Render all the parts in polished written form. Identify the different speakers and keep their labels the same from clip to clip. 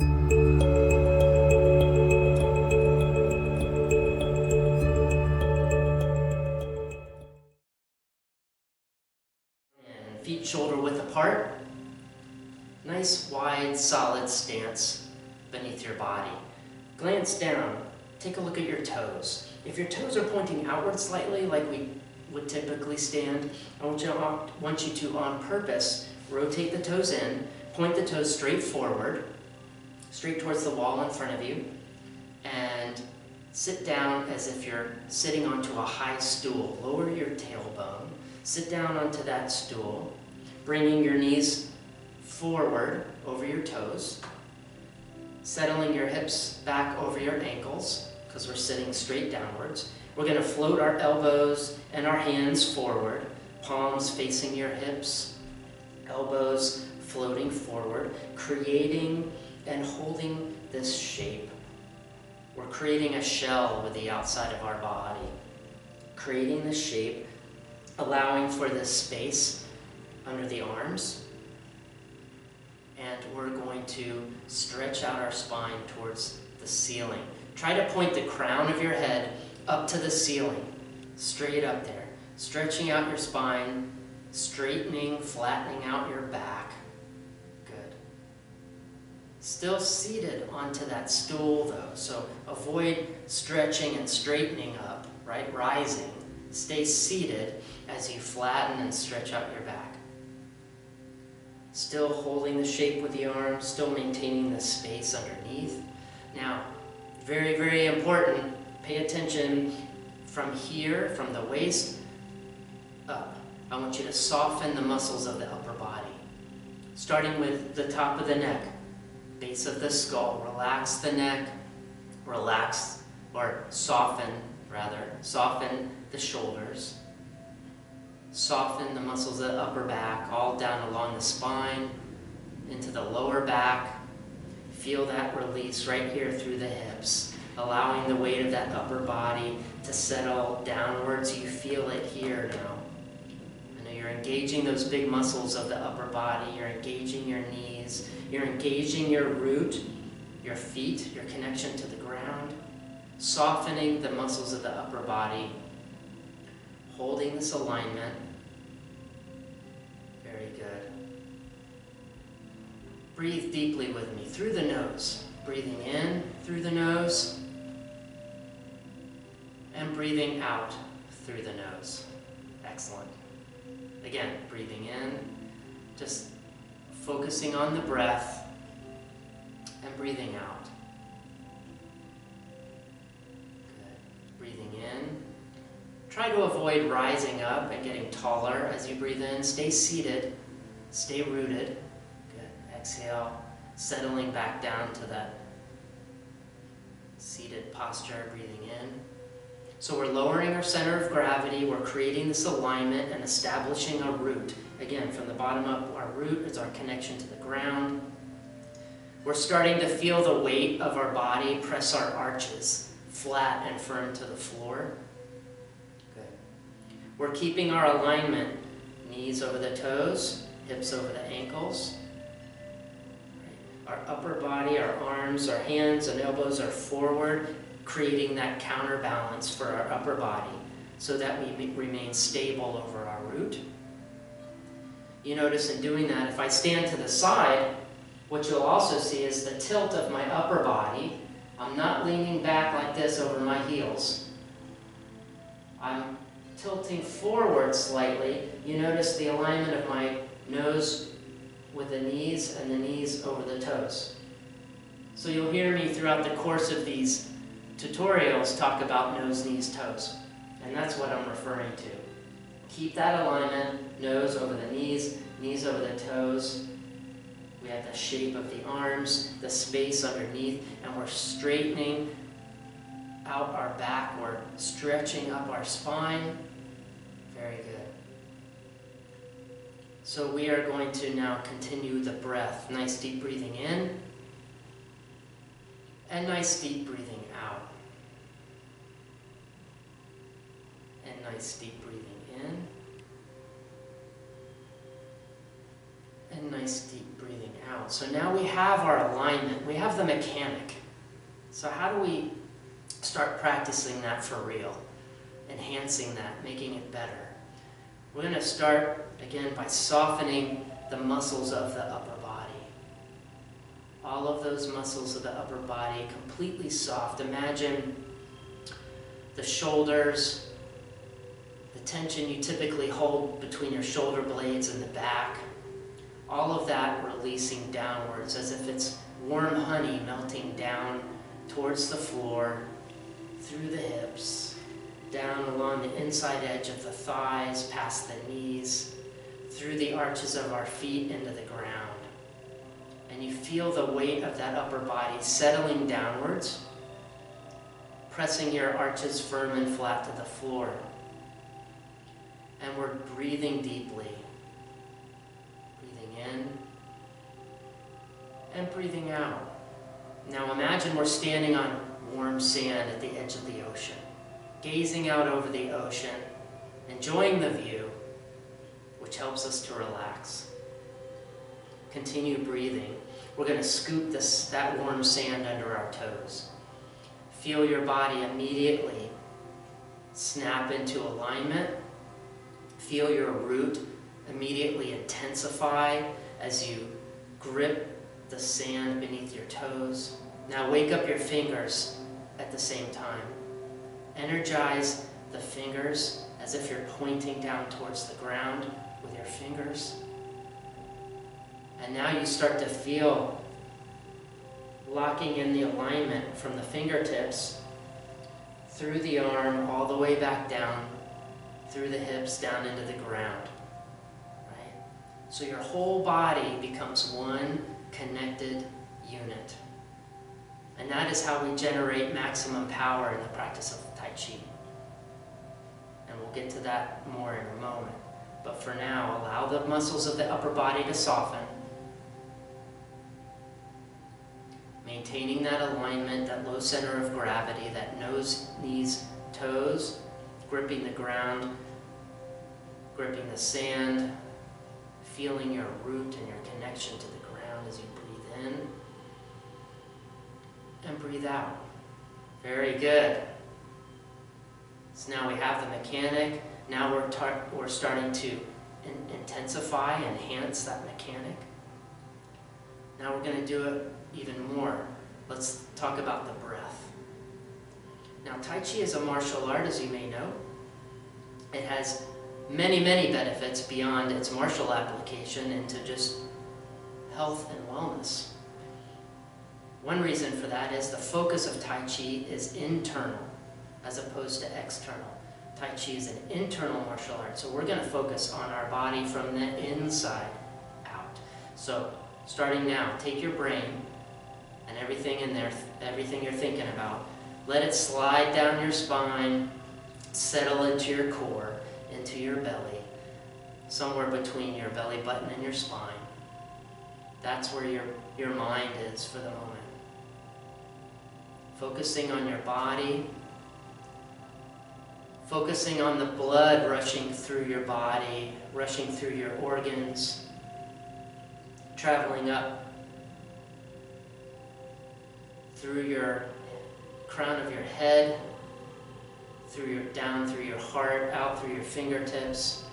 Speaker 1: And feet shoulder width apart. Nice wide solid stance beneath your body. Glance down, take a look at your toes. If your toes are pointing outward slightly like we would typically stand, I want you to on purpose rotate the toes in, point the toes straight forward, straight towards the wall in front of you, and sit down as if you're sitting onto a high stool. Lower your tailbone, sit down onto that stool, bringing your knees forward over your toes, settling your hips back over your ankles because we're sitting straight downwards. We're going to float our elbows and our hands forward, palms facing your hips, elbows floating forward, creating and holding this shape. We're creating a shell with the outside of our body, creating this shape, allowing for this space under the arms. And we're going to stretch out our spine towards the ceiling. Try to point the crown of your head up to the ceiling, straight up there. Stretching out your spine, straightening, flattening out your back. Good. Still seated onto that stool though, so avoid stretching and straightening up, right? Rising. Stay seated as you flatten and stretch out your back. Still holding the shape with the arms, still maintaining the space underneath. Now, very, very important, pay attention from here, from the waist up. I want you to soften the muscles of the upper body. Starting with the top of the neck, base of the skull. Relax the neck, relax, or soften the shoulders. Soften the muscles of the upper back, all down along the spine, into the lower back. Feel that release right here through the hips, allowing the weight of that upper body to settle downwards. You feel it here now. I know you're engaging those big muscles of the upper body. You're engaging your knees. You're engaging your root, your feet, your connection to the ground. Softening the muscles of the upper body. Holding this alignment. Very good. Breathe deeply with me through the nose. Breathing in through the nose. And breathing out through the nose. Excellent. Again, breathing in, just focusing on the breath, and breathing out. Good. Breathing in. Try to avoid rising up and getting taller as you breathe in. Stay seated. Stay rooted. Good. Exhale, settling back down to that seated posture, breathing in. So we're lowering our center of gravity. We're creating this alignment and establishing a root. Again, from the bottom up, our root is our connection to the ground. We're starting to feel the weight of our body press our arches flat and firm to the floor. We're keeping our alignment, knees over the toes, hips over the ankles. Our upper body, our arms, our hands and elbows are forward, creating that counterbalance for our upper body so that we remain stable over our root. You notice in doing that, if I stand to the side, what you'll also see is the tilt of my upper body. I'm not leaning back like this over my heels. I'm tilting forward slightly. You notice the alignment of my nose with the knees and the knees over the toes. So you'll hear me throughout the course of these tutorials talk about nose, knees, toes. And that's what I'm referring to. Keep that alignment, nose over the knees, knees over the toes. We have the shape of the arms, the space underneath, and we're straightening out our back. We're stretching up our spine. Very good. So we are going to now continue the breath. Nice deep breathing in. And nice deep breathing out. And nice deep breathing in. And nice deep breathing out. out. So now we have our alignment, we have the mechanic. So how do we start practicing that for real? Enhancing that, making it better. We're going to start again by softening the muscles of the upper body. All of those muscles of the upper body completely soft. Imagine the shoulders, the tension you typically hold between your shoulder blades and the back. All of that releasing downwards as if it's warm honey melting down towards the floor, through the hips, down along the inside edge of the thighs, past the knees, through the arches of our feet into the ground. And you feel the weight of that upper body settling downwards, pressing your arches firm and flat to the floor. And we're breathing deeply. Breathing in and breathing out. Now imagine we're standing on warm sand at the edge of the ocean, gazing out over the ocean, enjoying the view, which helps us to relax. Continue breathing. We're going to scoop that warm sand under our toes. Feel your body immediately snap into alignment. Feel your root immediately intensify as you grip the sand beneath your toes. Now wake up your fingers at the same time. Energize the fingers as if you're pointing down towards the ground with your fingers. And now you start to feel locking in the alignment from the fingertips through the arm all the way back down, through the hips down into the ground. Right? So your whole body becomes one connected unit. And that is how we generate maximum power in the practice of Tai Chi. And we'll get to that more in a moment. But for now, allow the muscles of the upper body to soften. Maintaining that alignment, that low center of gravity, that nose, knees, toes, gripping the ground, gripping the sand, feeling your root and your connection to the ground as you breathe in and breathe out. Very good. So now we have the mechanic. Now we're starting to intensify, enhance that mechanic. Now we're going to do it even more. Let's talk about the breath. Now, Tai Chi is a martial art, as you may know. It has many, many benefits beyond its martial application into just health and wellness. One reason for that is the focus of Tai Chi is internal as opposed to external. Tai Chi is an internal martial art, so we're going to focus on our body from the inside out. So, starting now, take your brain and everything in there, everything you're thinking about, let it slide down your spine, settle into your core, into your belly, somewhere between your belly button and your spine. That's where your mind is for the moment. Focusing on your body, focusing on the blood rushing through your body, rushing through your organs, traveling up through your crown of your head, down through your heart, out through your fingertips,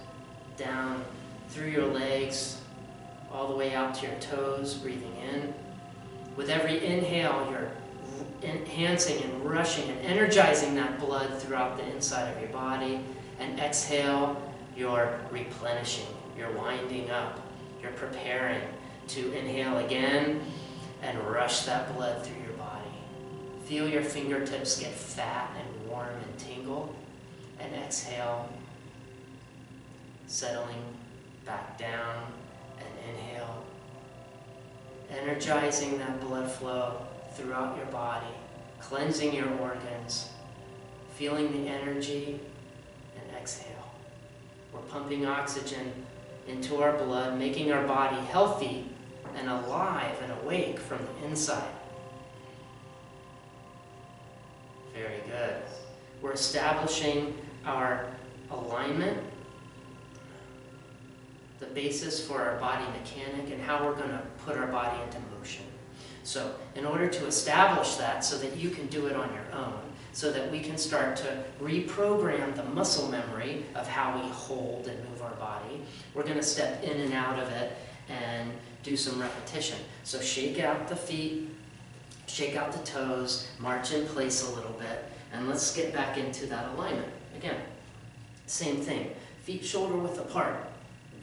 Speaker 1: down through your legs, all the way out to your toes, breathing in. With every inhale, you're enhancing and rushing and energizing that blood throughout the inside of your body. And exhale, you're replenishing, you're winding up, you're preparing to inhale again and rush that blood through your body. Feel your fingertips get fat and warm and tingle. And exhale, settling back down, and inhale, energizing that blood flow throughout your body, cleansing your organs, feeling the energy, and exhale. We're pumping oxygen into our blood, making our body healthy and alive and awake from the inside. Very good. We're establishing our alignment, the basis for our body mechanic, and how we're going to put our body into motion. So in order to establish that so that you can do it on your own, so that we can start to reprogram the muscle memory of how we hold and move our body, we're going to step in and out of it and do some repetition. So shake out the feet, shake out the toes, march in place a little bit, and let's get back into that alignment. Again, same thing. Feet shoulder width apart,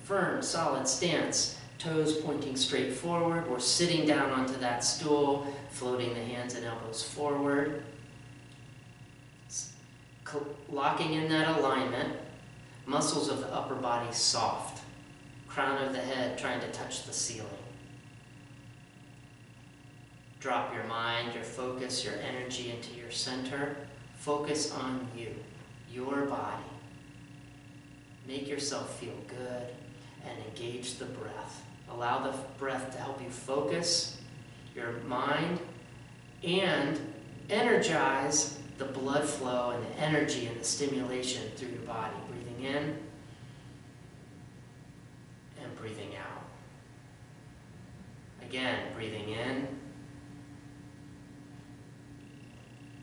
Speaker 1: firm, solid stance, toes pointing straight forward. We're sitting down onto that stool, floating the hands and elbows forward. Locking in that alignment, muscles of the upper body soft, crown of the head trying to touch the ceiling. Drop your mind, your focus, your energy into your center. Focus on you, your body. Make yourself feel good and engage the breath. Allow the breath to help you focus your mind and energize the blood flow and the energy and the stimulation through your body. Breathing in and breathing out. Again, breathing in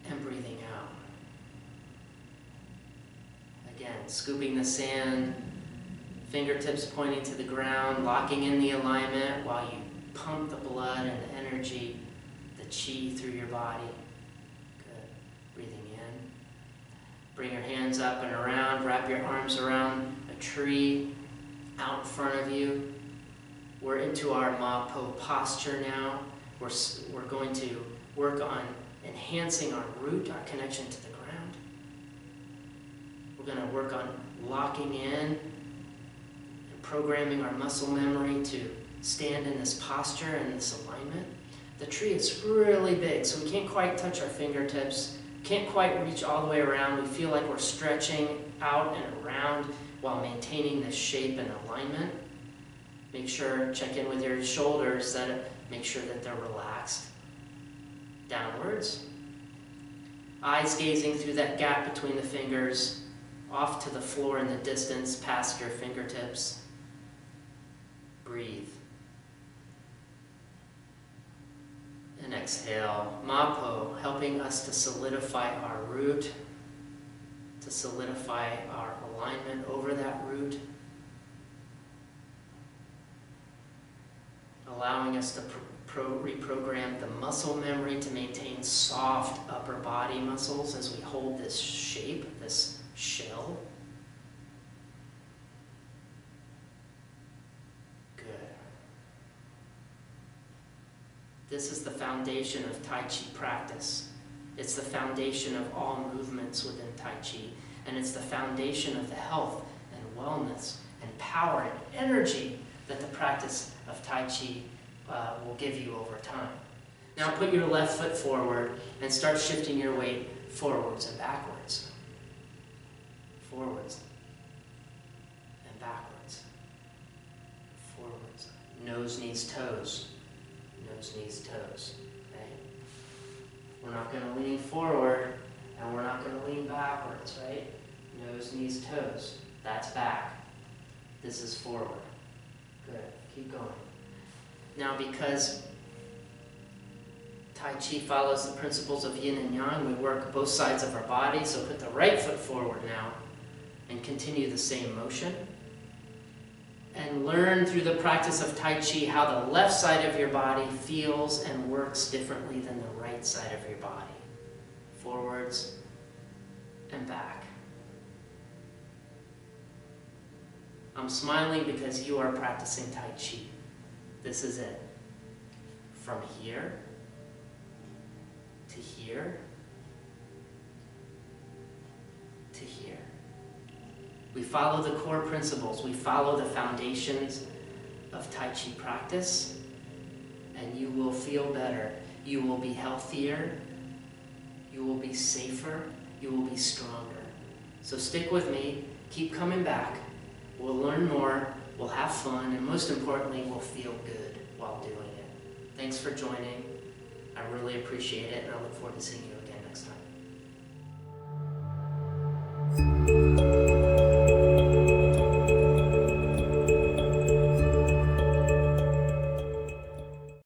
Speaker 1: and breathing out. Again, scooping the sand, fingertips pointing to the ground, locking in the alignment while you pump the blood and the energy, the chi through your body. Breathing in. Bring your hands up and around. Wrap your arms around a tree out in front of you. We're into our Ma Po posture now. We're going to work on enhancing our root, our connection to the ground. We're going to work on locking in and programming our muscle memory to stand in this posture and this alignment. The tree is really big, so we can't quite touch our fingertips. Can't quite reach all the way around. We feel like we're stretching out and around while maintaining this shape and alignment. Make sure, check in with your shoulders, make sure that they're relaxed. Downwards. Eyes gazing through that gap between the fingers, off to the floor in the distance, past your fingertips. Breathe. And exhale, Ma Po, helping us to solidify our root, to solidify our alignment over that root, allowing us to reprogram the muscle memory to maintain soft upper body muscles as we hold this shape, this shell. This is the foundation of Tai Chi practice. It's the foundation of all movements within Tai Chi, and it's the foundation of the health and wellness and power and energy that the practice of Tai Chi will give you over time. Now put your left foot forward and start shifting your weight forwards and backwards. Forwards and backwards. Forwards. Nose, knees, toes. Nose, knees, toes. Okay? We're not going to lean forward and we're not going to lean backwards, right? Nose, knees, toes. That's back. This is forward. Good. Keep going. Now, because Tai Chi follows the principles of yin and yang, we work both sides of our body, so put the right foot forward now and continue the same motion. And learn through the practice of Tai Chi how the left side of your body feels and works differently than the right side of your body. Forwards and back. I'm smiling because you are practicing Tai Chi. This is it. From here to here to here. We follow the core principles. We follow the foundations of Tai Chi practice, and you will feel better. You will be healthier. You will be safer. You will be stronger. So stick with me. Keep coming back. We'll learn more. We'll have fun. And most importantly, we'll feel good while doing it. Thanks for joining. I really appreciate it, and I look forward to seeing you again.